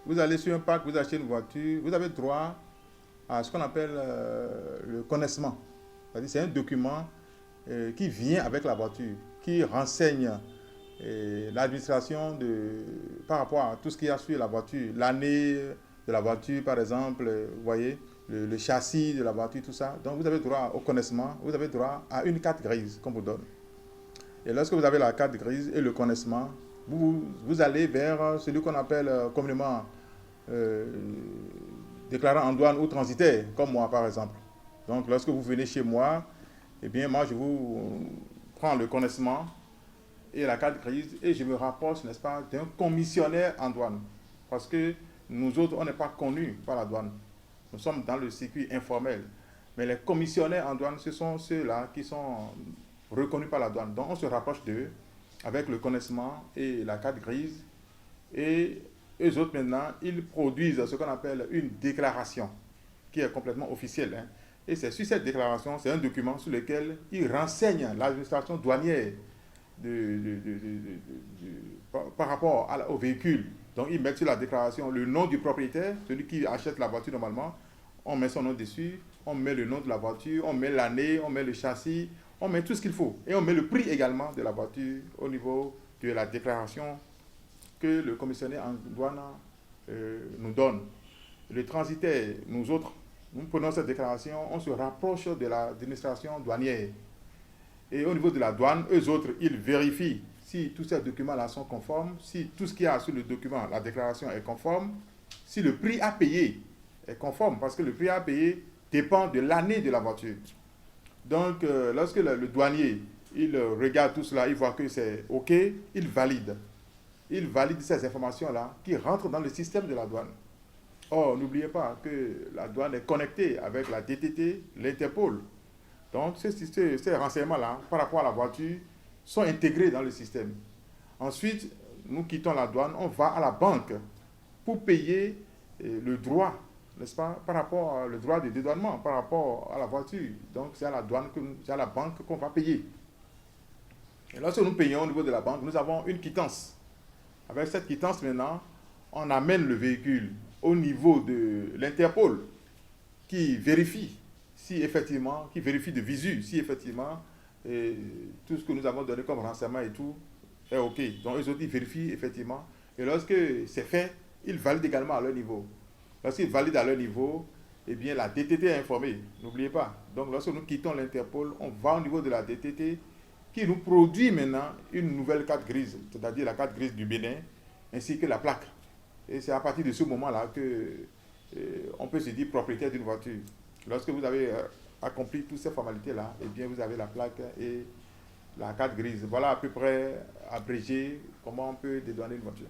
vous allez sur un parc, vous achetez une voiture, vous avez droit à ce qu'on appelle le connaissement. C'est-à-dire c'est un document qui vient avec la voiture, qui renseigne l'administration par rapport à tout ce qu'il y a sur la voiture, l'année de la voiture par exemple, vous voyez, le châssis de la voiture, tout ça. Donc vous avez droit au connaissement, vous avez droit à une carte grise qu'on vous donne. Et lorsque vous avez la carte grise et le connaissement, vous allez vers celui qu'on appelle communément euh, déclarant en douane ou transitaire, comme moi par exemple. Donc lorsque vous venez chez moi, eh bien moi je vous prends le connaissement et la carte grise et je me rapproche, n'est-ce pas, d'un commissionnaire en douane. Parce que nous autres, on n'est pas connus par la douane. Nous sommes dans le circuit informel. Mais les commissionnaires en douane, ce sont ceux-là qui sont reconnus par la douane. Donc on se rapproche d'eux avec le connaissement et la carte grise. Et eux autres maintenant, ils produisent ce qu'on appelle une déclaration qui est complètement officielle. Hein. Et c'est sur cette déclaration, c'est un document sur lequel ils renseignent l'administration douanière par rapport au véhicule. Donc ils mettent sur la déclaration le nom du propriétaire, celui qui achète la voiture normalement. On met son nom dessus, on met le nom de la voiture, on met l'année, on met le châssis, on met tout ce qu'il faut. Et on met le prix également de la voiture au niveau de la déclaration que le commissionnaire en douane nous donne. Le transitaire, nous autres, nous prenons cette déclaration, on se rapproche de l'administration douanière. Et au niveau de la douane, eux autres, ils vérifient si tous ces documents-là sont conformes, si tout ce qu'il y a sur le document, la déclaration est conforme, si le prix à payer est conforme, parce que le prix à payer dépend de l'année de la voiture. Donc, lorsque le douanier, il regarde tout cela, il voit que c'est OK, il valide. Il valide ces informations-là qui rentrent dans le système de la douane. Or, n'oubliez pas que la douane est connectée avec la DTT, l'Interpol. Donc, ces renseignements-là, par rapport à la voiture, sont intégrés dans le système. Ensuite, nous quittons la douane, on va à la banque pour payer le droit, n'est-ce pas, par rapport au droit de dédouanement, par rapport à la voiture. Donc, c'est à la douane, c'est à la banque qu'on va payer. Et lorsque nous payons au niveau de la banque, nous avons une quittance. Avec cette quittance, maintenant, on amène le véhicule au niveau de l'Interpol qui vérifie qui vérifie de visu, si effectivement tout ce que nous avons donné comme renseignement et tout est OK. Donc, eux autres, ils vérifient effectivement. Et lorsque c'est fait, ils valident également à leur niveau. Lorsqu'ils valident à leur niveau, eh bien, la DTT est informée. N'oubliez pas. Donc, lorsque nous quittons l'Interpol, on va au niveau de la DTT qui nous produit maintenant une nouvelle carte grise, c'est-à-dire la carte grise du Bénin, ainsi que la plaque. Et c'est à partir de ce moment-là que on peut se dire propriétaire d'une voiture. Lorsque vous avez accompli toutes ces formalités-là, eh bien, vous avez la plaque et la carte grise. Voilà à peu près abrégé comment on peut dédouaner une voiture.